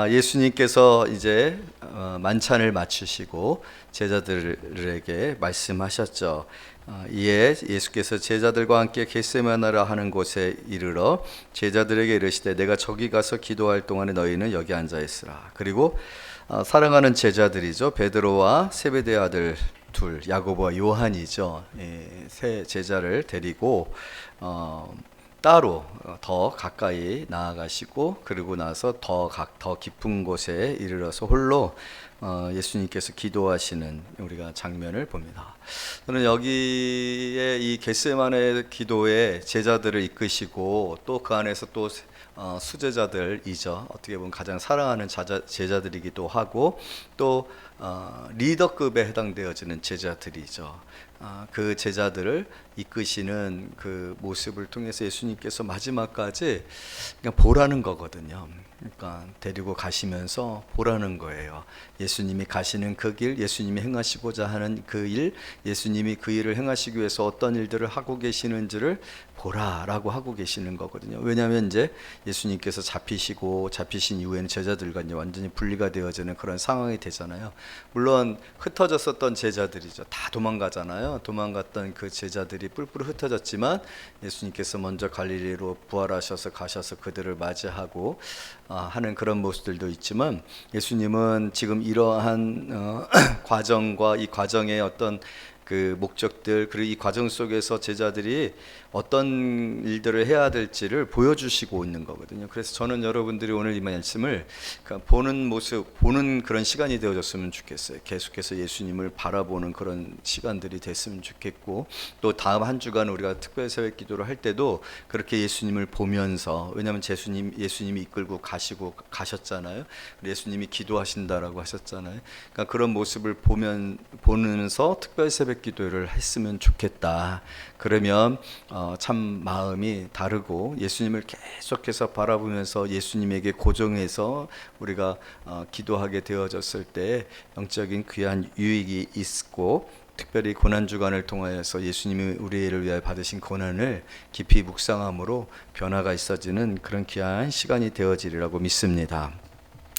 예수님께서 이제 만찬을 마치시고 제자들에게 말씀하셨죠. 이에 예수께서 제자들과 함께 겟세마네라 하는 곳에 이르러 제자들에게 이르시되 내가 저기 가서 기도할 동안에 너희는 여기 앉아 있으라. 그리고 사랑하는 제자들이죠. 베드로와 세베대 아들 둘, 야고보와 요한이죠. 세 제자를 데리고 따로 더 가까이 나아가시고 그리고 나서 더 깊은 곳에 이르러서 홀로 예수님께서 기도하시는 우리가 장면을 봅니다. 저는 여기에 이 겟세마네 기도에 제자들을 이끄시고 또 그 안에서 또 수제자들이죠. 어떻게 보면 가장 사랑하는 제자들이기도 하고 또 리더급에 해당되어지는 제자들이죠. 그 제자들을 이끄시는 그 모습을 통해서 예수님께서 마지막까지 그냥 보라는 거거든요. 그러니까 데리고 가시면서 보라는 거예요. 예수님이 가시는 그 길, 예수님이 행하시고자 하는 그 일, 예수님이 그 일을 행하시기 위해서 어떤 일들을 하고 계시는지를 보라라고 하고 계시는 거거든요. 왜냐하면 이제 예수님께서 잡히신 이후에는 제자들과 이제 완전히 분리가 되어지는 그런 상황이 되잖아요. 물론 흩어졌었던 제자들이죠. 다 도망가잖아요. 도망갔던 그 제자들이 뿔뿔이 흩어졌지만 예수님께서 먼저 갈릴리로 부활하셔서 가셔서 그들을 맞이하고 하는 그런 모습들도 있지만 예수님은 지금 이러한 과정과 이 과정의 어떤 그 목적들 그리고 이 과정 속에서 제자들이 어떤 일들을 해야 될지를 보여주시고 있는 거거든요. 그래서 저는 여러분들이 오늘 이 말씀을 보는 모습, 보는 그런 시간이 되어졌으면 좋겠어요. 계속해서 예수님을 바라보는 그런 시간들이 됐으면 좋겠고 또 다음 한 주간 우리가 특별 새벽 기도를 할 때도 그렇게 예수님을 보면서 왜냐하면 예수님이 이끌고 가셨잖아요. 예수님이 기도하신다라고 하셨잖아요. 그러니까 그런 모습을 보면서 특별 새벽 기도를 했으면 좋겠다. 그러면 참 마음이 다르고 예수님을 계속해서 바라보면서 예수님에게 고정해서 우리가 기도하게 되어졌을 때 영적인 귀한 유익이 있고 특별히 고난주간을 통하여서 예수님이 우리를 위하여 받으신 고난을 깊이 묵상함으로 변화가 있어지는 그런 귀한 시간이 되어지리라고 믿습니다.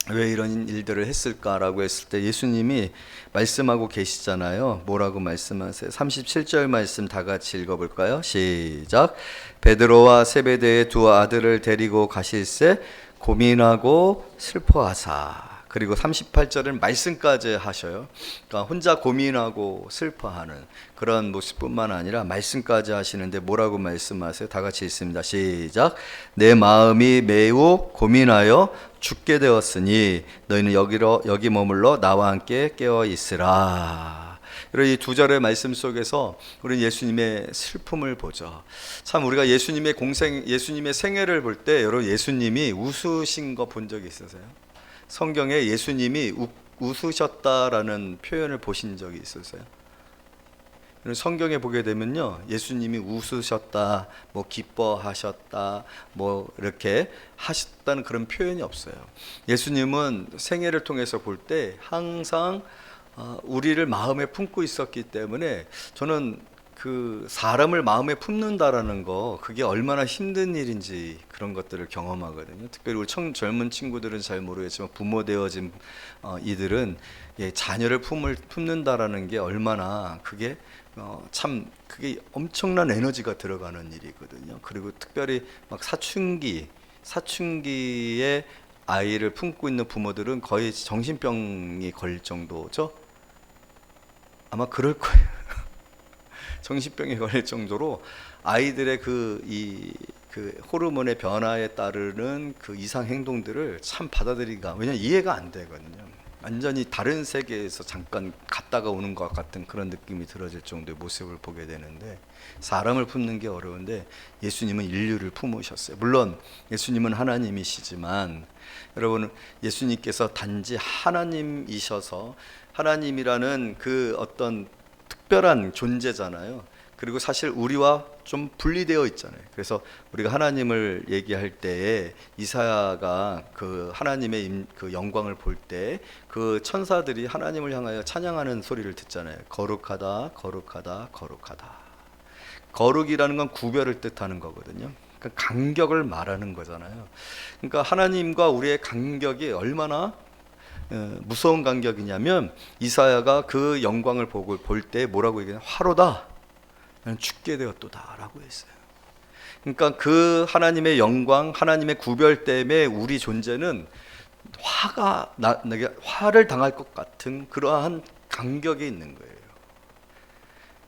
왜 이런 일들을 했을까라고 했을 때 예수님이 말씀하고 계시잖아요. 뭐라고 말씀하세요? 37절 말씀 다 같이 읽어볼까요? 시작. 베드로와 세베대의 두 아들을 데리고 가실새 고민하고 슬퍼하사. 그리고 38절은 말씀까지 하셔요. 그러니까 혼자 고민하고 슬퍼하는 그런 모습뿐만 아니라 말씀까지 하시는데 뭐라고 말씀하세요? 다 같이 읽습니다. 시작. 내 마음이 매우 고민하여 죽게 되었으니 너희는 여기 머물러 나와 함께 깨어 있으라. 이 두 절의 말씀 속에서 우리는 예수님의 슬픔을 보죠. 참 우리가 예수님의 생애를 볼 때 여러분 예수님이 웃으신 거 본 적이 있으세요? 성경에 예수님이 웃으셨다라는 표현을 보신 적이 있으세요? 성경에 보게 되면요, 예수님이 웃으셨다, 뭐 기뻐하셨다, 뭐 이렇게 하셨다는 그런 표현이 없어요. 예수님은 생애를 통해서 볼 때 항상 우리를 마음에 품고 있었기 때문에 저는 그 사람을 마음에 품는다라는 거 그게 얼마나 힘든 일인지 그런 것들을 경험하거든요. 특별히 우리 젊은 친구들은 잘 모르겠지만 부모 되어진 이들은 자녀를 품는다라는 게 얼마나 그게 그게 엄청난 에너지가 들어가는 일이거든요. 그리고 특별히 막 사춘기에 아이를 품고 있는 부모들은 거의 정신병이 걸릴 정도죠. 아마 그럴 거예요. 정신병에 걸릴 정도로 아이들의 그 호르몬의 변화에 따르는 그 이상 행동들을 참 받아들이기가 왜냐면 이해가 안 되거든요. 완전히 다른 세계에서 잠깐 갔다가 오는 것 같은 그런 느낌이 들어질 정도의 모습을 보게 되는데 사람을 품는 게 어려운데 예수님은 인류를 품으셨어요. 물론 예수님은 하나님이시지만 여러분 예수님께서 단지 하나님이셔서 하나님이라는 그 어떤 특별한 존재잖아요. 그리고 사실 우리와 좀 분리되어 있잖아요. 그래서 우리가 하나님을 얘기할 때에 이사야가 그 하나님의 그 영광을 볼 때 그 천사들이 하나님을 향하여 찬양하는 소리를 듣잖아요. 거룩하다, 거룩하다, 거룩하다. 거룩이라는 건 구별을 뜻하는 거거든요. 그러니까 간격을 말하는 거잖아요. 그러니까 하나님과 우리의 간격이 얼마나 무서운 간격이냐면 이사야가 그 영광을 볼 때 뭐라고 얘기해요? 화로다. 나는 죽게 되었도다라고 했어요. 그러니까 그 하나님의 영광, 하나님의 구별 때문에 우리 존재는 화를 당할 것 같은 그러한 간격이 있는 거예요.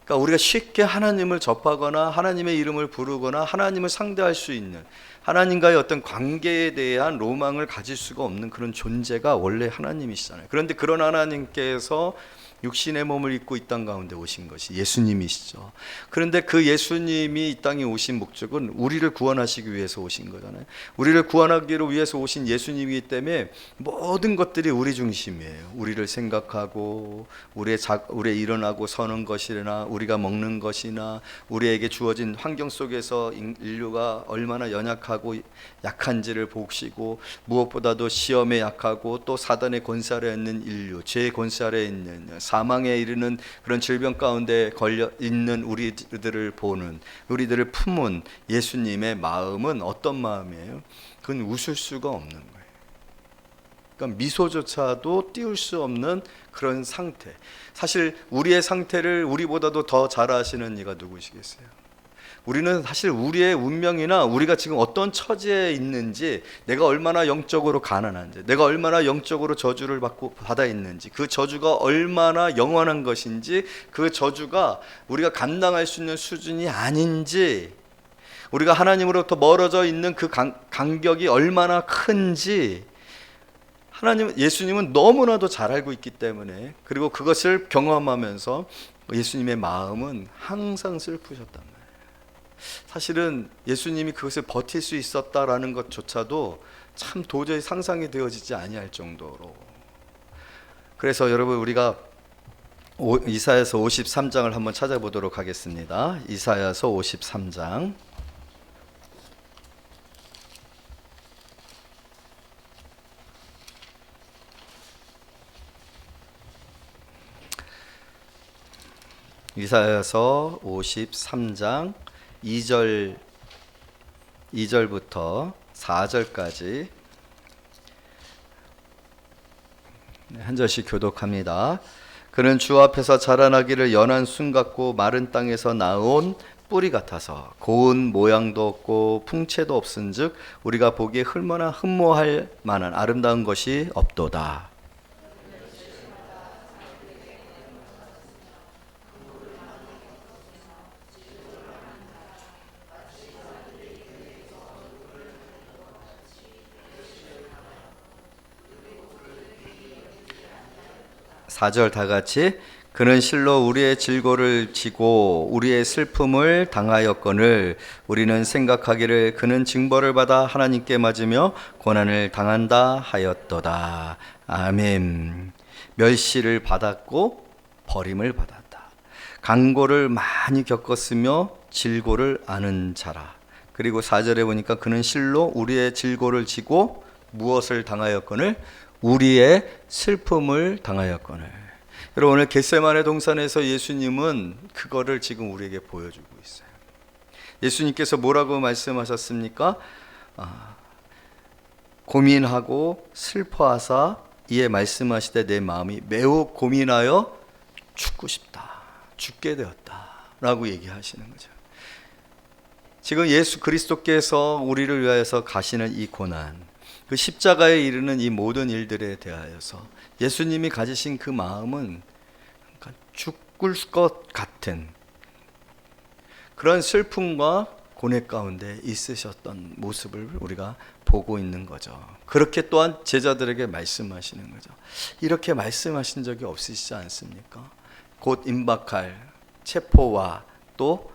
그러니까 우리가 쉽게 하나님을 접하거나 하나님의 이름을 부르거나 하나님을 상대할 수 있는 하나님과의 어떤 관계에 대한 로망을 가질 수가 없는 그런 존재가 원래 하나님이시잖아요. 그런데 그런 하나님께서 육신의 몸을 입고 이 땅 가운데 오신 것이 예수님이시죠. 그런데 그 예수님이 이 땅에 오신 목적은 우리를 구원하시기 위해서 오신 거잖아요. 우리를 구원하기로 위해서 오신 예수님이기 때문에 모든 것들이 우리 중심이에요. 우리를 생각하고 우리의 일어나고 서는 것이나 우리가 먹는 것이나 우리에게 주어진 환경 속에서 인류가 얼마나 연약하고 약한지를 보시고 무엇보다도 시험에 약하고 또 사단의 권세 아래 있는 인류, 죄의 권세 아래 있는 사망에 이르는 그런 질병 가운데 걸려 있는 우리들을 보는 우리들을 품은 예수님의 마음은 어떤 마음이에요? 그건 웃을 수가 없는 거예요. 그러니까 미소조차도 띄울 수 없는 그런 상태. 사실 우리의 상태를 우리보다도 더 잘 아시는 이가 누구시겠어요? 우리는 사실 우리의 운명이나 우리가 지금 어떤 처지에 있는지, 내가 얼마나 영적으로 가난한지, 내가 얼마나 영적으로 저주를 받아 있는지, 그 저주가 얼마나 영원한 것인지, 그 저주가 우리가 감당할 수 있는 수준이 아닌지, 우리가 하나님으로부터 멀어져 있는 그 간격이 얼마나 큰지 예수님은 너무나도 잘 알고 있기 때문에, 그리고 그것을 경험하면서 예수님의 마음은 항상 슬프셨단 말이에요. 사실은 예수님이 그것을 버틸 수 있었다라는 것조차도 참 도저히 상상이 되어지지 아니할 정도로. 그래서 여러분, 우리가 이사야서 53장을 한번 찾아보도록 하겠습니다. 이사야서 53장. 이사야서 53장 2절부터 4절까지 한 절씩 교독합니다. 그는 주 앞에서 자라나기를 연한 순 같고 마른 땅에서 나온 뿌리 같아서 고운 모양도 없고 풍채도 없은즉 우리가 보기에 흠모할 만한 아름다운 것이 없도다. 사절 다 같이. 그는 실로 우리의 질고를 지고 우리의 슬픔을 당하였거늘 우리는 생각하기를 그는 징벌을 받아 하나님께 맞으며 고난을 당한다 하였도다. 아멘. 멸시를 받았고 버림을 받았다. 강고를 많이 겪었으며 질고를 아는 자라. 그리고 4절에 보니까 그는 실로 우리의 질고를 지고 무엇을 당하였거늘? 우리의 슬픔을 당하였거늘. 여러분, 오늘 겟세마네 동산에서 예수님은 그거를 지금 우리에게 보여주고 있어요. 예수님께서 뭐라고 말씀하셨습니까? 고민하고 슬퍼하사 이에 말씀하시되 내 마음이 매우 고민하여 죽고 싶다, 죽게 되었다 라고 얘기하시는 거죠. 지금 예수 그리스도께서 우리를 위하여서 가시는 이 고난, 그 십자가에 이르는 이 모든 일들에 대하여서 예수님이 가지신 그 마음은 죽을 것 같은 그런 슬픔과 고뇌 가운데 있으셨던 모습을 우리가 보고 있는 거죠. 그렇게 또한 제자들에게 말씀하시는 거죠. 이렇게 말씀하신 적이 없으시지 않습니까? 곧 임박할 체포와 또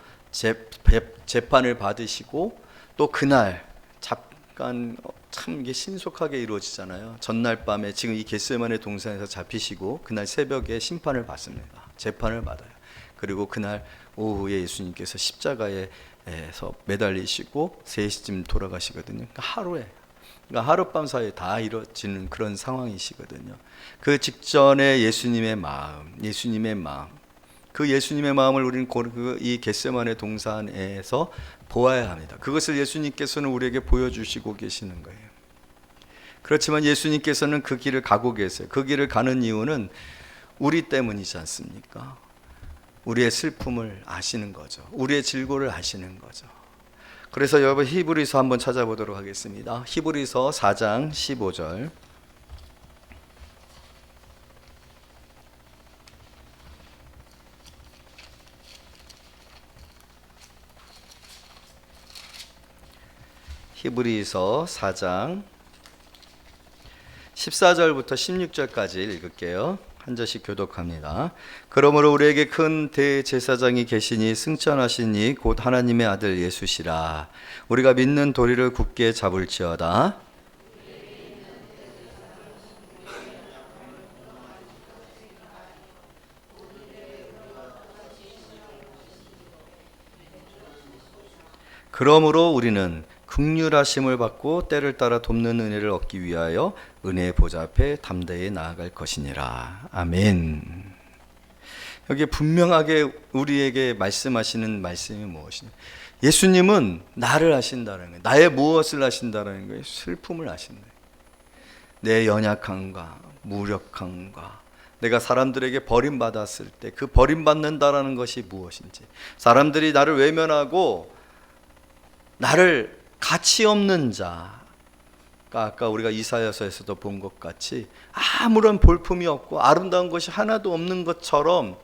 재판을 받으시고 또 그날 잠깐 참 이게 신속하게 이루어지잖아요. 전날 밤에 지금 이 겟세마네 동산에서 잡히시고 그날 새벽에 심판을 받습니다. 재판을 받아요. 그리고 그날 오후에 예수님께서 십자가에서 매달리시고 3시쯤 돌아가시거든요. 그러니까 하룻밤 사이에 다 이루어지는 그런 상황이시거든요. 그 직전에 예수님의 마음, 그 예수님의 마음을 우리는 이 겟세마네 동산에서 보아야 합니다. 그것을 예수님께서는 우리에게 보여주시고 계시는 거예요. 그렇지만 예수님께서는 그 길을 가고 계세요. 그 길을 가는 이유는 우리 때문이지 않습니까? 우리의 슬픔을 아시는 거죠. 우리의 질고를 아시는 거죠. 그래서 여러분 히브리서 한번 찾아보도록 하겠습니다. 히브리서 4장 15절. 히브리서 4장 14절부터 16절까지 읽을게요. 한 절씩 교독합니다. 그러므로 우리에게 큰 대제사장이 계시니 승천하시니 곧 하나님의 아들 예수시라. 우리가 믿는 도리를 굳게 잡을지어다. 그러므로 우리는 긍휼하심을 받고 때를 따라 돕는 은혜를 얻기 위하여 은혜의 보좌 앞에 담대히 나아갈 것이니라. 아멘. 여기 분명하게 우리에게 말씀하시는 말씀이 무엇이냐? 예수님은 나를 아신다는 거예요. 나의 무엇을 아신다는 거예요? 슬픔을 아신다. 내 연약함과 무력함과 내가 사람들에게 버림받았을 때 그 버림받는다라는 것이 무엇인지, 사람들이 나를 외면하고 나를 가치 없는 자, 아까 우리가 이사야서에서도 본 것 같이 아무런 볼품이 없고 아름다운 것이 하나도 없는 것처럼,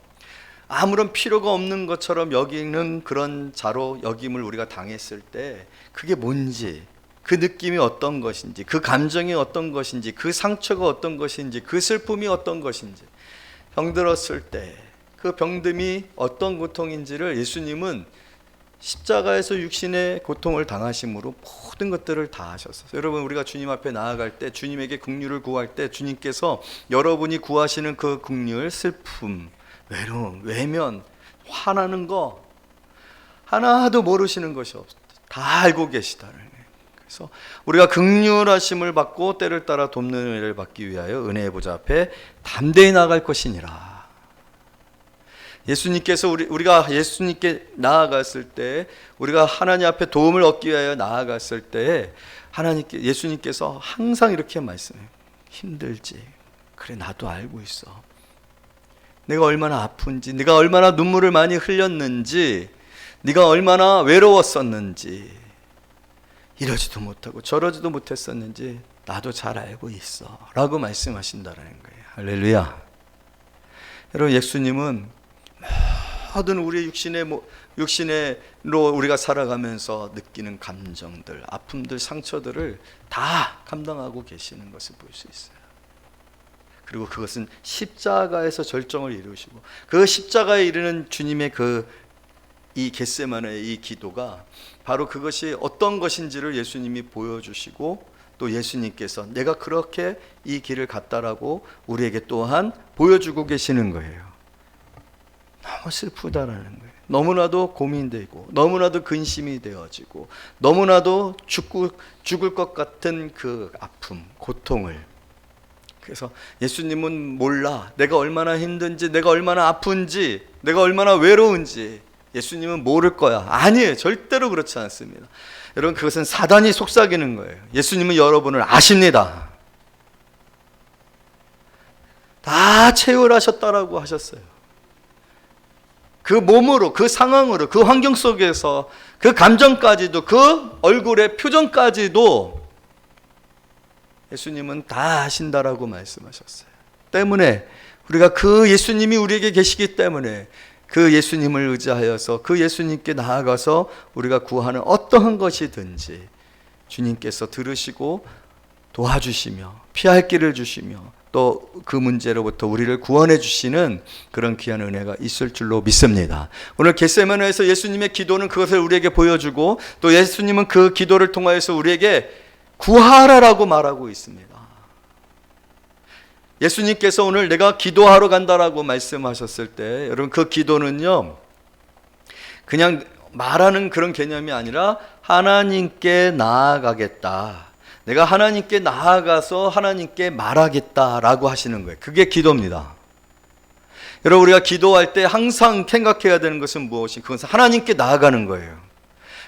아무런 필요가 없는 것처럼 여기는 그런 자로 여김을 우리가 당했을 때 그게 뭔지, 그 느낌이 어떤 것인지, 그 감정이 어떤 것인지, 그 상처가 어떤 것인지, 그 슬픔이 어떤 것인지, 병들었을 때 그 병듦이 어떤 고통인지를 예수님은 십자가에서 육신의 고통을 당하심으로 모든 것들을 다 하셨어요. 여러분, 우리가 주님 앞에 나아갈 때, 주님에게 긍휼을 구할 때 주님께서 여러분이 구하시는 그 긍휼, 슬픔, 외로움, 외면, 화나는 거 하나도 모르시는 것이 없다. 다 알고 계시다는 거예요. 그래서 우리가 긍휼하심을 받고 때를 따라 돕는 은혜를 받기 위하여 은혜의 보좌 앞에 담대히 나아갈 것이니라. 예수님께서 우리가 예수님께 나아갔을 때, 우리가 하나님 앞에 도움을 얻기 위하여 나아갔을 때 예수님께서 항상 이렇게 말씀해요. 힘들지? 그래, 나도 알고 있어. 내가 얼마나 아픈지, 네가 얼마나 눈물을 많이 흘렸는지, 네가 얼마나 외로웠었는지, 이러지도 못하고 저러지도 못했었는지 나도 잘 알고 있어 라고 말씀하신다는 거예요. 할렐루야. 여러분, 예수님은 모든 우리의 육신으로 우리가 살아가면서 느끼는 감정들, 아픔들, 상처들을 다 감당하고 계시는 것을 볼 수 있어요. 그리고 그것은 십자가에서 절정을 이루시고, 그 십자가에 이르는 주님의 이 겟세마네의 이 기도가 바로 그것이 어떤 것인지를 예수님이 보여주시고, 또 예수님께서 내가 그렇게 이 길을 갔다라고 우리에게 또한 보여주고 계시는 거예요. 너무 슬프다라는 거예요. 너무나도 고민되고, 너무나도 근심이 되어지고, 너무나도 죽을 것 같은 그 아픔, 고통을. 그래서 예수님은 몰라. 내가 얼마나 힘든지, 내가 얼마나 아픈지, 내가 얼마나 외로운지 예수님은 모를 거야. 아니에요. 절대로 그렇지 않습니다. 여러분, 그것은 사단이 속삭이는 거예요. 예수님은 여러분을 아십니다. 다 체휼하셨다라고 하셨어요. 그 몸으로, 그 상황으로, 그 환경 속에서 그 감정까지도, 그 얼굴의 표정까지도 예수님은 다 아신다라고 말씀하셨어요. 때문에 우리가 그 예수님이 우리에게 계시기 때문에 그 예수님을 의지하여서 그 예수님께 나아가서 우리가 구하는 어떠한 것이든지 주님께서 들으시고 도와주시며 피할 길을 주시며 또 그 문제로부터 우리를 구원해 주시는 그런 귀한 은혜가 있을 줄로 믿습니다. 오늘 겟세마네에서 예수님의 기도는 그것을 우리에게 보여주고, 또 예수님은 그 기도를 통하여서 우리에게 구하라라고 말하고 있습니다. 예수님께서 오늘 내가 기도하러 간다라고 말씀하셨을 때, 여러분, 그 기도는요 그냥 말하는 그런 개념이 아니라 하나님께 나아가겠다, 내가 하나님께 나아가서 하나님께 말하겠다라고 하시는 거예요. 그게 기도입니다. 여러분, 우리가 기도할 때 항상 생각해야 되는 것은 무엇이? 그것은 하나님께 나아가는 거예요.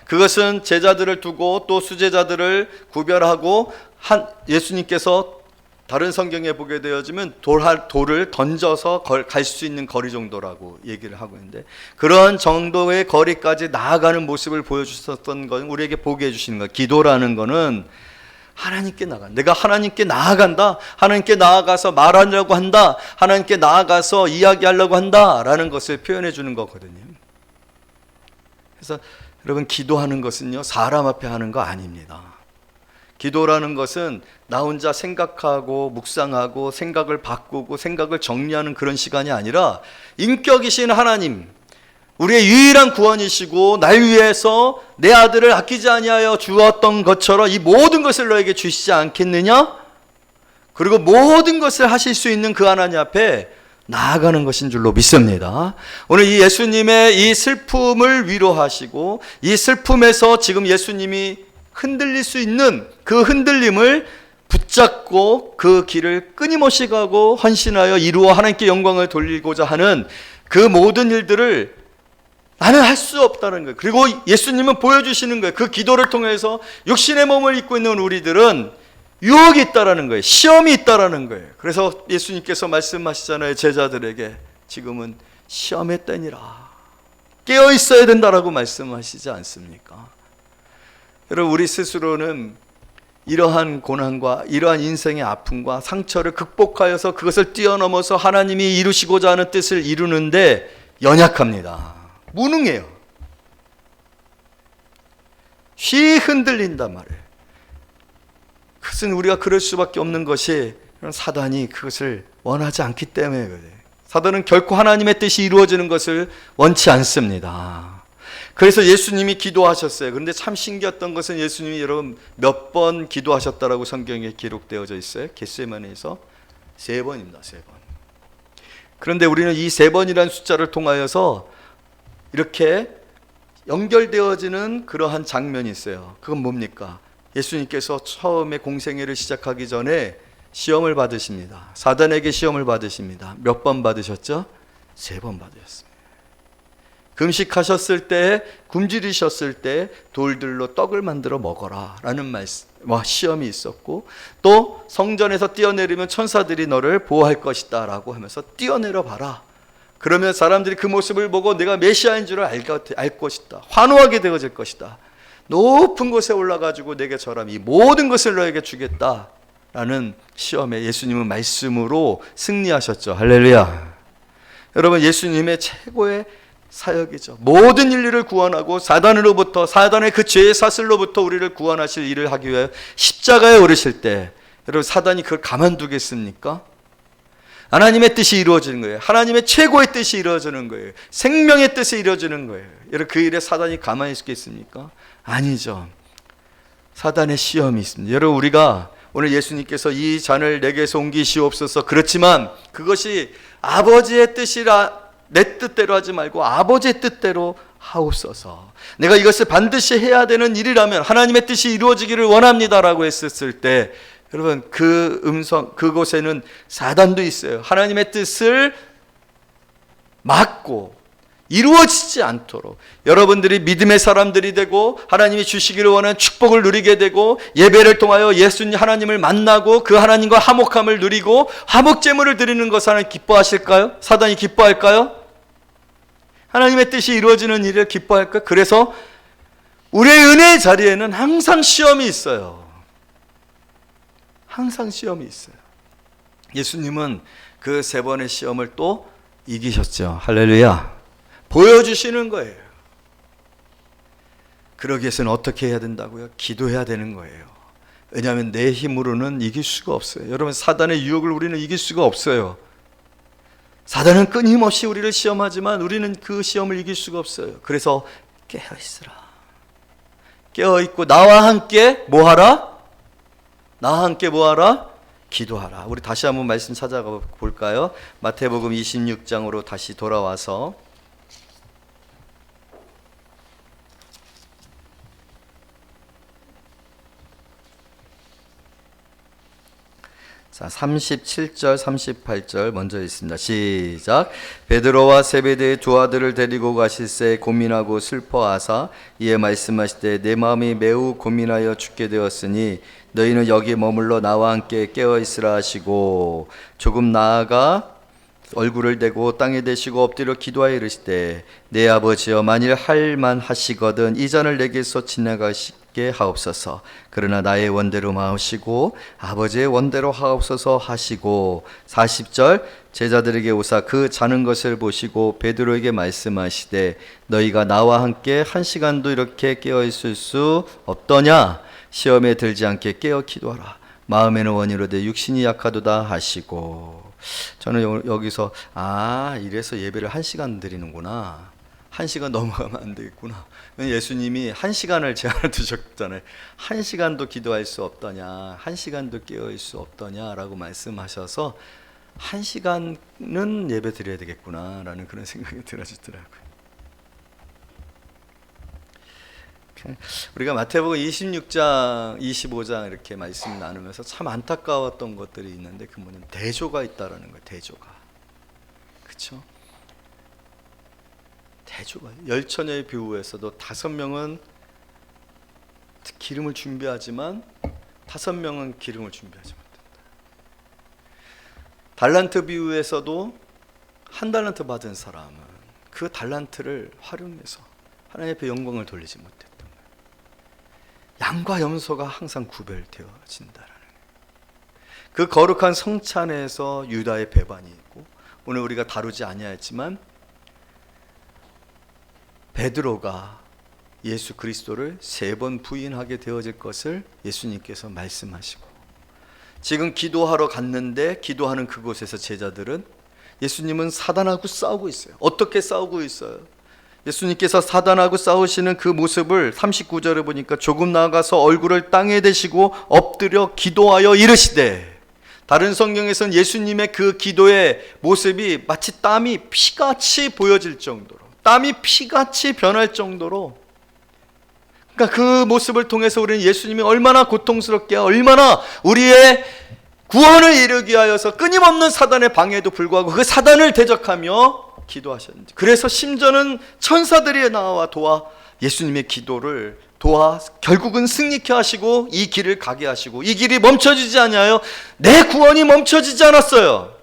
그것은 제자들을 두고 또 수제자들을 구별하고 예수님께서 다른 성경에 보게 되어지면 돌을 던져서 갈 수 있는 거리 정도라고 얘기를 하고 있는데, 그런 정도의 거리까지 나아가는 모습을 보여주셨던 건 우리에게 보게 해주시는 거예요. 기도라는 거는 하나님께 나가. 내가 하나님께 나아간다. 하나님께 나아가서 말하려고 한다. 하나님께 나아가서 이야기하려고 한다. 라는 것을 표현해 주는 거거든요. 그래서 여러분, 기도하는 것은요, 사람 앞에 하는 거 아닙니다. 기도라는 것은 나 혼자 생각하고 묵상하고 생각을 바꾸고 생각을 정리하는 그런 시간이 아니라 인격이신 하나님, 우리의 유일한 구원이시고 날 위해서 내 아들을 아끼지 아니하여 주었던 것처럼 이 모든 것을 너에게 주시지 않겠느냐? 그리고 모든 것을 하실 수 있는 그 하나님 앞에 나아가는 것인 줄로 믿습니다. 오늘 이 예수님의 이 슬픔을 위로하시고 이 슬픔에서 지금 예수님이 흔들릴 수 있는 그 흔들림을 붙잡고 그 길을 끊임없이 가고 헌신하여 이루어 하나님께 영광을 돌리고자 하는 그 모든 일들을 나는 할 수 없다는 거예요. 그리고 예수님은 보여주시는 거예요. 그 기도를 통해서 육신의 몸을 입고 있는 우리들은 유혹이 있다라는 거예요. 시험이 있다라는 거예요. 그래서 예수님께서 말씀하시잖아요. 제자들에게 지금은 시험의 때니라. 깨어 있어야 된다라고 말씀하시지 않습니까? 여러분, 우리 스스로는 이러한 고난과 이러한 인생의 아픔과 상처를 극복하여서 그것을 뛰어넘어서 하나님이 이루시고자 하는 뜻을 이루는데 연약합니다. 무능해요. 쉬 흔들린단 말이에요. 그것은 우리가 그럴 수밖에 없는 것이 사단이 그것을 원하지 않기 때문에 그래요. 사단은 결코 하나님의 뜻이 이루어지는 것을 원치 않습니다. 그래서 예수님이 기도하셨어요. 그런데 참 신기했던 것은 예수님이 여러분 몇 번 기도하셨다라고 성경에 기록되어져 있어요. 겟세마네에서 3번입니다. 3번. 그런데 우리는 이 3번이라는 숫자를 통하여서 이렇게 연결되어지는 그러한 장면이 있어요. 그건 뭡니까? 예수님께서 처음에 공생애를 시작하기 전에 시험을 받으십니다. 사단에게 시험을 받으십니다. 몇 번 받으셨죠? 3번 받으셨습니다. 금식하셨을 때, 굶주리셨을 때 돌들로 떡을 만들어 먹어라 라는 시험이 있었고, 또 성전에서 뛰어내리면 천사들이 너를 보호할 것이다 라고 하면서 뛰어내려 봐라. 그러면 사람들이 그 모습을 보고 내가 메시아인 줄을 알 것이다. 환호하게 되어질 것이다. 높은 곳에 올라가지고 내게 절하면 이 모든 것을 너에게 주겠다 라는 시험에 예수님은 말씀으로 승리하셨죠. 할렐루야. 여러분, 예수님의 최고의 사역이죠. 모든 인류를 구원하고 사단으로부터, 사단의 그 죄의 사슬로부터 우리를 구원하실 일을 하기 위해 십자가에 오르실 때 여러분, 사단이 그걸 가만두겠습니까? 하나님의 뜻이 이루어지는 거예요. 하나님의 최고의 뜻이 이루어지는 거예요. 생명의 뜻이 이루어지는 거예요. 여러분, 그 일에 사단이 가만히 있겠습니까? 아니죠. 사단의 시험이 있습니다. 여러분, 우리가 오늘 예수님께서 이 잔을 내게서 옮기시옵소서, 그렇지만 그것이 아버지의 뜻이라 내 뜻대로 하지 말고 아버지의 뜻대로 하옵소서. 내가 이것을 반드시 해야 되는 일이라면 하나님의 뜻이 이루어지기를 원합니다라고 했었을 때 여러분, 그 음성, 그곳에는 사단도 있어요. 하나님의 뜻을 막고 이루어지지 않도록 여러분들이 믿음의 사람들이 되고 하나님이 주시기를 원하는 축복을 누리게 되고 예배를 통하여 예수님 하나님을 만나고 그 하나님과 화목함을 누리고 화목제물을 드리는 것을 하나님 기뻐하실까요? 사단이 기뻐할까요? 하나님의 뜻이 이루어지는 일을 기뻐할까요? 그래서 우리의 은혜의 자리에는 항상 시험이 있어요. 항상 시험이 있어요. 예수님은 그 3번의 시험을 또 이기셨죠. 할렐루야. 보여주시는 거예요. 그러기 위해서는 어떻게 해야 된다고요? 기도해야 되는 거예요. 왜냐하면 내 힘으로는 이길 수가 없어요. 여러분, 사단의 유혹을 우리는 이길 수가 없어요. 사단은 끊임없이 우리를 시험하지만 우리는 그 시험을 이길 수가 없어요. 그래서 깨어있으라. 깨어있고 나와 함께 뭐하라? 나와 함께 뭐하라? 기도하라. 우리 다시 한번 말씀 찾아가 볼까요? 마태복음 26장으로 다시 돌아와서 자, 37절, 38절 먼저 읽습니다. 시작. 베드로와 세베대의 두 아들을 데리고 가실새 고민하고 슬퍼하사 이에 말씀하시되 내 마음이 매우 고민하여 죽게 되었으니 너희는 여기 머물러 나와 함께 깨어 있으라 하시고 조금 나아가 얼굴을 대고 땅에 대시고 엎드려 기도하여 이르시되 내 아버지여 만일 할만하시거든 이 잔을 내게서 지나가시게 하옵소서. 그러나 나의 원대로 마시고 아버지의 원대로 하옵소서 하시고 40절 제자들에게 오사 그 자는 것을 보시고 베드로에게 말씀하시되 너희가 나와 함께 1시간도 이렇게 깨어 있을 수 없더냐. 시험에 들지 않게 깨어 기도하라. 마음에는 원이로되 육신이 약하도다 하시고. 저는 여기서 이래서 예배를 1시간 드리는구나, 1시간 넘어가면 안 되겠구나. 예수님이 1시간을 제한을 두셨잖아요. 1시간도 기도할 수 없더냐, 1시간도 깨어있을 수 없더냐라고 말씀하셔서 1시간은 예배 드려야 되겠구나 라는 그런 생각이 들어지더라고요. 우리가 마태복음 26장, 25장 이렇게 말씀 나누면서 참 안타까웠던 것들이 있는데 그 뭐냐면 대조가 있다라는 거예요. 대조가. 그렇죠? 대조가. 열처녀의 비유에서도 5명은 기름을 준비하지만 5명은 기름을 준비하지 못한다. 달란트 비유에서도 1달란트 받은 사람은 그 달란트를 활용해서 하나님 앞에 영광을 돌리지 못했다. 양과 염소가 항상 구별되어진다라는 그 거룩한 성찬에서 유다의 배반이 있고, 오늘 우리가 다루지 아니하였지만 베드로가 예수 그리스도를 3번 부인하게 되어질 것을 예수님께서 말씀하시고, 지금 기도하러 갔는데 기도하는 그곳에서 제자들은 예수님은 사단하고 싸우고 있어요. 어떻게 싸우고 있어요? 예수님께서 사단하고 싸우시는 그 모습을 39절에 보니까 조금 나아가서 얼굴을 땅에 대시고 엎드려 기도하여 이르시되, 다른 성경에서는 예수님의 그 기도의 모습이 마치 땀이 피같이 보여질 정도로, 땀이 피같이 변할 정도로, 그러니까 그 모습을 통해서 우리는 예수님이 얼마나 고통스럽게, 얼마나 우리의 구원을 이루기 위하여서 끊임없는 사단의 방해에도 불구하고 그 사단을 대적하며 기도하셨는지, 그래서 심지어는 천사들이 나와 도와 예수님의 기도를 도와 결국은 승리케 하시고 이 길을 가게 하시고, 이 길이 멈춰지지 않아요. 내 구원이 멈춰지지 않았어요.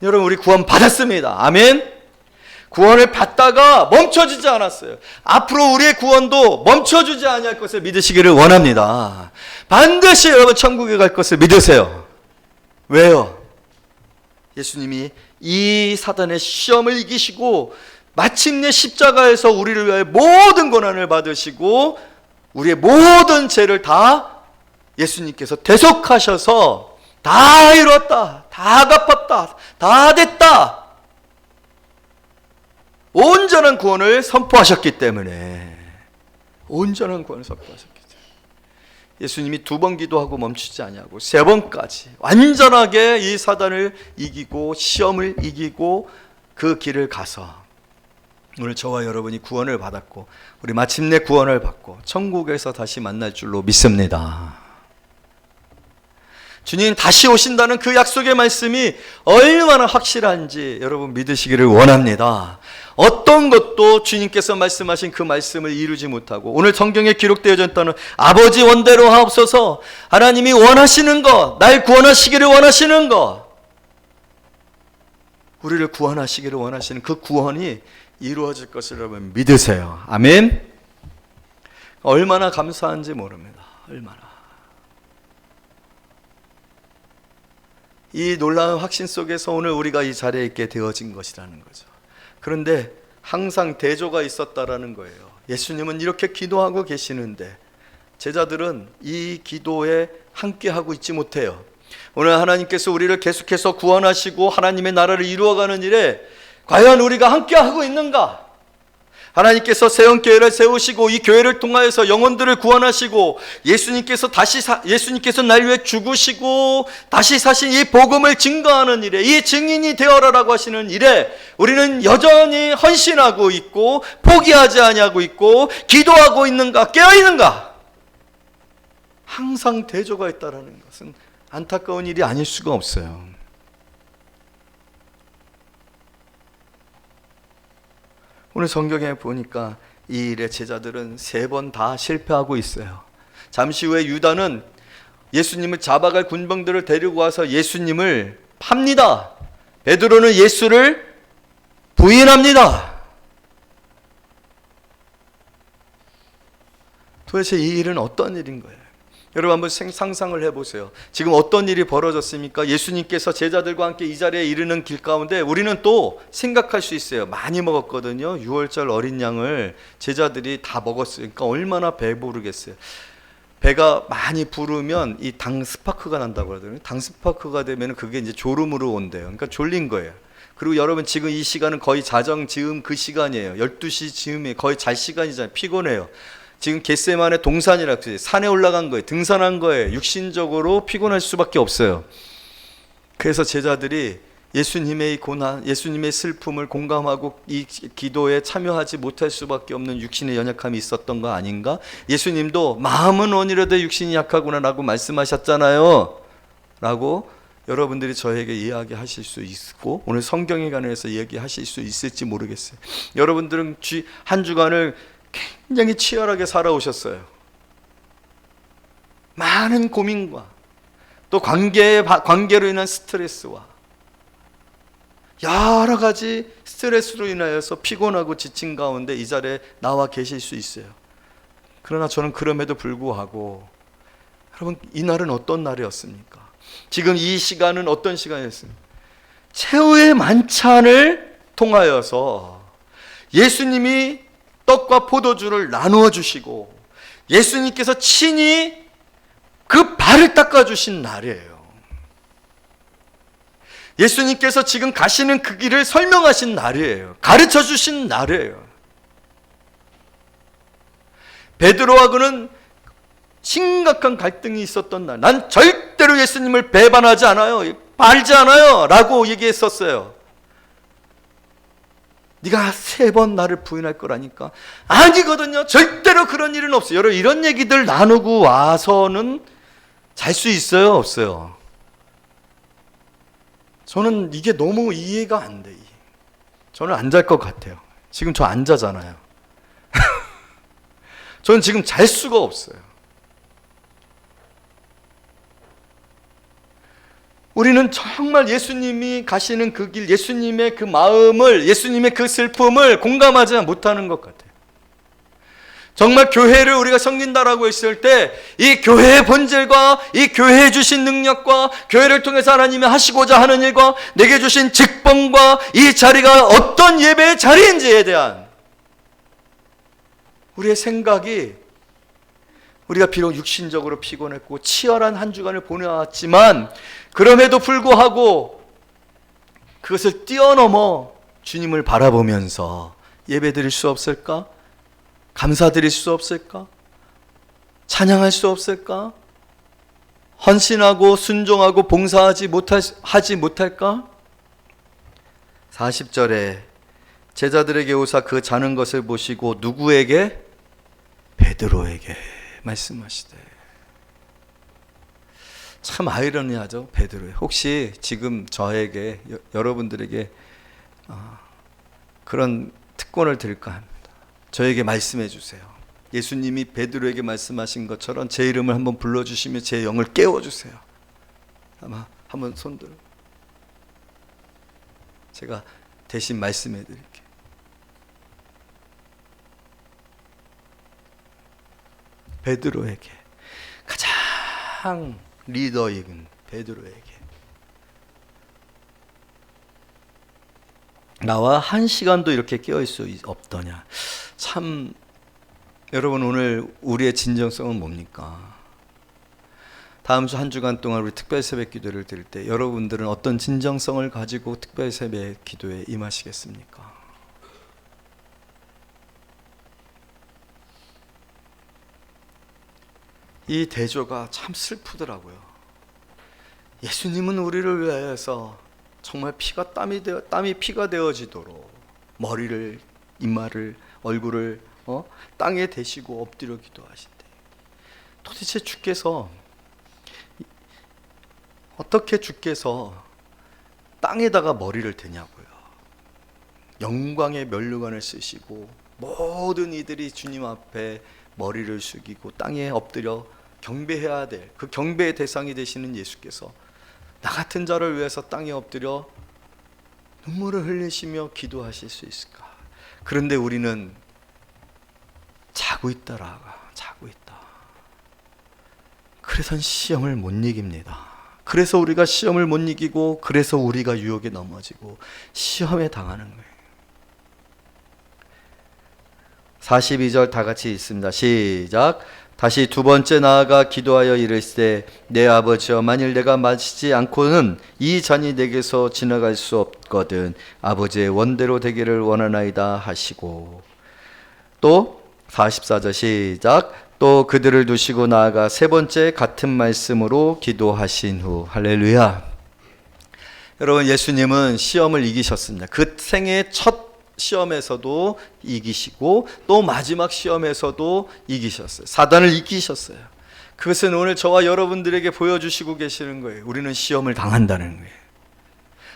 여러분, 우리 구원 받았습니다. 아멘. 구원을 받다가 멈춰지지 않았어요. 앞으로 우리의 구원도 멈춰주지 아니할 것을 믿으시기를 원합니다. 반드시 여러분 천국에 갈 것을 믿으세요. 왜요? 예수님이 이 사단의 시험을 이기시고 마침내 십자가에서 우리를 위하여 모든 고난을 받으시고 우리의 모든 죄를 다 예수님께서 대속하셔서 다 이루었다, 다 갚았다, 다 됐다, 온전한 구원을 선포하셨기 때문에, 온전한 구원을 선포하셨기 때문에 예수님이 2번 기도하고 멈추지 아니하고 3번까지 완전하게 이 사단을 이기고 시험을 이기고 그 길을 가서 오늘 저와 여러분이 구원을 받았고 우리 마침내 구원을 받고 천국에서 다시 만날 줄로 믿습니다. 주님 다시 오신다는 그 약속의 말씀이 얼마나 확실한지 여러분 믿으시기를 원합니다. 어떤 것도 주님께서 말씀하신 그 말씀을 이루지 못하고, 오늘 성경에 기록되어져 있다는 아버지 원대로 하옵소서, 하나님이 원하시는 것, 날 구원하시기를 원하시는 것, 우리를 구원하시기를 원하시는 그 구원이 이루어질 것을 여러분 믿으세요. 아멘. 얼마나 감사한지 모릅니다. 얼마나. 이 놀라운 확신 속에서 오늘 우리가 이 자리에 있게 되어진 것이라는 거죠. 그런데 항상 대조가 있었다라는 거예요. 예수님은 이렇게 기도하고 계시는데 제자들은 이 기도에 함께하고 있지 못해요. 오늘 하나님께서 우리를 계속해서 구원하시고 하나님의 나라를 이루어가는 일에 과연 우리가 함께하고 있는가? 하나님께서 세원교회를 세우시고 이 교회를 통하여서 영혼들을 구원하시고 예수님께서 날 위해 죽으시고 다시 사신 이 복음을 증거하는 일에, 이 증인이 되어라라고 하시는 일에 우리는 여전히 헌신하고 있고 포기하지 아니하고 있고 기도하고 있는가, 깨어 있는가? 항상 대조가 있다라는 것은 안타까운 일이 아닐 수가 없어요. 오늘 성경에 보니까 이 일에 제자들은 3번 다 실패하고 있어요. 잠시 후에 유다는 예수님을 잡아갈 군병들을 데리고 와서 예수님을 팝니다. 베드로는 예수를 부인합니다. 도대체 이 일은 어떤 일인 거예요? 여러분 한번 상상을 해보세요. 지금 어떤 일이 벌어졌습니까? 예수님께서 제자들과 함께 이 자리에 이르는 길 가운데 우리는 또 생각할 수 있어요. 많이 먹었거든요. 6월절 어린 양을 제자들이 다 먹었어요. 그러니까 얼마나 배부르겠어요. 배가 많이 부르면 이 당 스파크가 난다고 그러거든요. 당 스파크가 되면 그게 이제 졸음으로 온대요. 그러니까 졸린 거예요. 그리고 여러분 지금 이 시간은 거의 자정 즈음 그 시간이에요. 12시 즈음에 거의 잘 시간이잖아요. 피곤해요. 지금 겟세마네 동산이라 그래요. 산에 올라간 거예요. 등산한 거예요. 육신적으로 피곤할 수밖에 없어요. 그래서 제자들이 예수님의 고난, 예수님의 슬픔을 공감하고 이 기도에 참여하지 못할 수밖에 없는 육신의 연약함이 있었던 거 아닌가? 예수님도 마음은 원이라도 육신이 약하구나 라고 말씀하셨잖아요 라고 여러분들이 저에게 이야기하실 수 있고 오늘 성경에 관해서 이야기하실 수 있을지 모르겠어요. 여러분들은 한 주간을 굉장히 치열하게 살아오셨어요. 많은 고민과 또 관계로 인한 스트레스와 여러 가지 스트레스로 인하여서 피곤하고 지친 가운데 이 자리에 나와 계실 수 있어요. 그러나 저는 그럼에도 불구하고 여러분 이날은 어떤 날이었습니까? 지금 이 시간은 어떤 시간이었습니까? 최후의 만찬을 통하여서 예수님이 떡과 포도주를 나누어 주시고 예수님께서 친히 그 발을 닦아 주신 날이에요. 예수님께서 지금 가시는 그 길을 설명하신 날이에요. 가르쳐 주신 날이에요. 베드로하고는 심각한 갈등이 있었던 날. 난 절대로 예수님을 배반하지 않아요. 알지 않아요. 라고 얘기했었어요. 네가 3번 나를 부인할 거라니까. 아니거든요. 절대로 그런 일은 없어요. 여러분 이런 얘기들 나누고 와서는 잘 수 있어요? 없어요? 저는 이게 너무 이해가 안 돼. 저는 안 잘 것 같아요. 지금 저 안 자잖아요. 저는 지금 잘 수가 없어요. 우리는 정말 예수님이 가시는 그 길, 예수님의 그 마음을, 예수님의 그 슬픔을 공감하지 못하는 것 같아요. 정말 교회를 우리가 섬긴다라고 했을 때 이 교회의 본질과 이 교회에 주신 능력과 교회를 통해서 하나님이 하시고자 하는 일과 내게 주신 직분과 이 자리가 어떤 예배의 자리인지에 대한 우리의 생각이, 우리가 비록 육신적으로 피곤했고 치열한 한 주간을 보내왔지만 그럼에도 불구하고 그것을 뛰어넘어 주님을 바라보면서 예배드릴 수 없을까? 감사드릴 수 없을까? 찬양할 수 없을까? 헌신하고 순종하고 봉사하지 못할까? 40절에 제자들에게 오사 그 자는 것을 보시고 누구에게? 베드로에게 말씀하시되. 참 아이러니하죠. 베드로에. 혹시 지금 저에게 여러분들에게 그런 특권을 드릴까 합니다. 저에게 말씀해 주세요. 예수님이 베드로에게 말씀하신 것처럼 제 이름을 한번 불러주시면 제 영을 깨워주세요. 아마 한번 손들어. 제가 대신 말씀해 드릴게요. 베드로에게, 가장 리더인 베드로에게 나와 한 시간도 이렇게 깨어있을 수 없더냐. 참 여러분 오늘 우리의 진정성은 뭡니까? 다음 주 한 주간 동안 우리 특별 새벽 기도를 드릴 때 여러분들은 어떤 진정성을 가지고 특별 새벽 기도에 임하시겠습니까? 이 대조가 참 슬프더라고요. 예수님은 우리를 위하여서 정말 땀이 피가 되어지도록 머리를, 이마를, 얼굴을 땅에 대시고 엎드려 기도하신대. 도대체 주께서 어떻게 주께서 땅에다가 머리를 대냐고요. 영광의 면류관을 쓰시고 모든 이들이 주님 앞에 머리를 숙이고 땅에 엎드려 경배해야 될 그 경배의 대상이 되시는 예수께서 나 같은 자를 위해서 땅에 엎드려 눈물을 흘리시며 기도하실 수 있을까? 그런데 우리는 자고 있다. 그래서 시험을 못 이깁니다. 그래서 우리가 시험을 못 이기고, 그래서 우리가 유혹에 넘어지고 시험에 당하는 거예요. 42절 다 같이 읽습니다. 시작. 다시 두 번째 나아가 기도하여 이르시되 내 아버지여, 만일 내가 마시지 않고는 이 잔이 내게서 지나갈 수 없거든 아버지의 원대로 되기를 원하나이다 하시고, 또 44절 시작. 또 그들을 두시고 나아가 세 번째 같은 말씀으로 기도하신 후. 할렐루야. 여러분, 예수님은 시험을 이기셨습니다. 그 생애 첫 시험에서도 이기시고 또 마지막 시험에서도 이기셨어요. 사단을 이기셨어요. 그것은 오늘 저와 여러분들에게 보여주시고 계시는 거예요. 우리는 시험을 당한다는 거예요.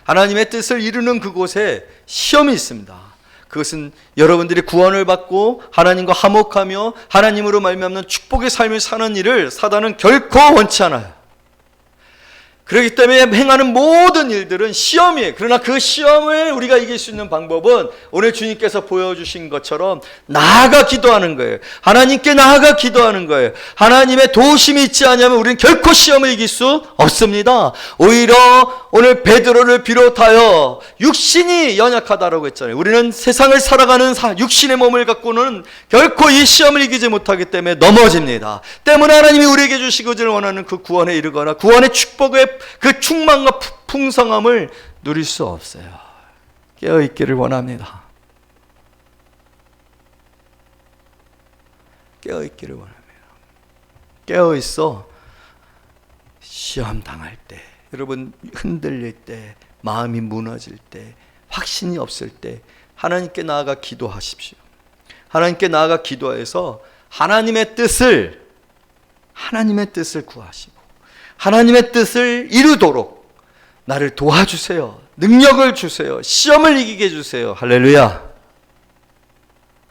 하나님의 뜻을 이루는 그곳에 시험이 있습니다. 그것은 여러분들이 구원을 받고 하나님과 화목하며 하나님으로 말미암는 축복의 삶을 사는 일을 사단은 결코 원치 않아요. 그렇기 때문에 행하는 모든 일들은 시험이에요. 그러나 그 시험을 우리가 이길 수 있는 방법은 오늘 주님께서 보여주신 것처럼 나아가 기도하는 거예요. 하나님께 나아가 기도하는 거예요. 하나님의 도우심이 있지 않으면 우리는 결코 시험을 이길 수 없습니다. 오히려 오늘 베드로를 비롯하여 육신이 연약하다라고 했잖아요. 우리는 세상을 살아가는 육신의 몸을 갖고는 결코 이 시험을 이기지 못하기 때문에 넘어집니다. 때문에 하나님이 우리에게 주시기를 원하는 그 구원에 이르거나 구원의 축복의 그 충만과 풍성함을 누릴 수 없어요. 깨어있기를 원합니다. 깨어있기를 원합니다. 깨어있어 시험 당할 때, 여러분 흔들릴 때, 마음이 무너질 때, 확신이 없을 때 하나님께 나아가 기도하십시오. 하나님께 나아가 기도해서 하나님의 뜻을 구하시고 하나님의 뜻을 이루도록 나를 도와주세요. 능력을 주세요. 시험을 이기게 해주세요. 할렐루야.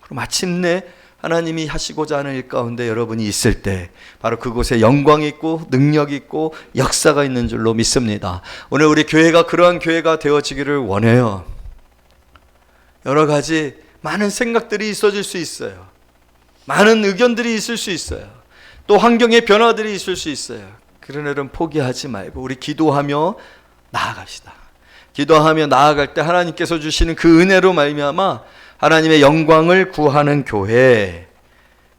그럼 마침내 하나님이 하시고자 하는 일 가운데 여러분이 있을 때 바로 그곳에 영광이 있고 능력이 있고 역사가 있는 줄로 믿습니다. 오늘 우리 교회가 그러한 교회가 되어지기를 원해요. 여러 가지 많은 생각들이 있어질 수 있어요. 많은 의견들이 있을 수 있어요. 또 환경의 변화들이 있을 수 있어요. 그런 일은 포기하지 말고 우리 기도하며 나아갑시다. 기도하며 나아갈 때 하나님께서 주시는 그 은혜로 말미암아 하나님의 영광을 구하는 교회,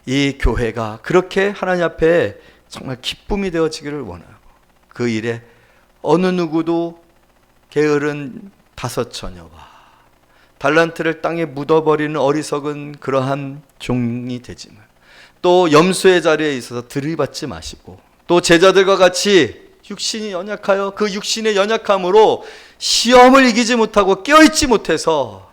이 교회가 그렇게 하나님 앞에 정말 기쁨이 되어지기를 원하고, 그 일에 어느 누구도 게으른 다섯 처녀와 달란트를 땅에 묻어버리는 어리석은 그러한 종이 되지만, 또 염소의 자리에 있어서 들이받지 마시고, 또 제자들과 같이 육신이 연약하여 그 육신의 연약함으로 시험을 이기지 못하고 깨어있지 못해서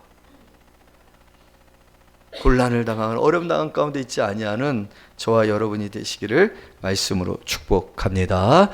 곤란을 당하는 어려움 당한 가운데 있지 아니하는 저와 여러분이 되시기를 말씀으로 축복합니다.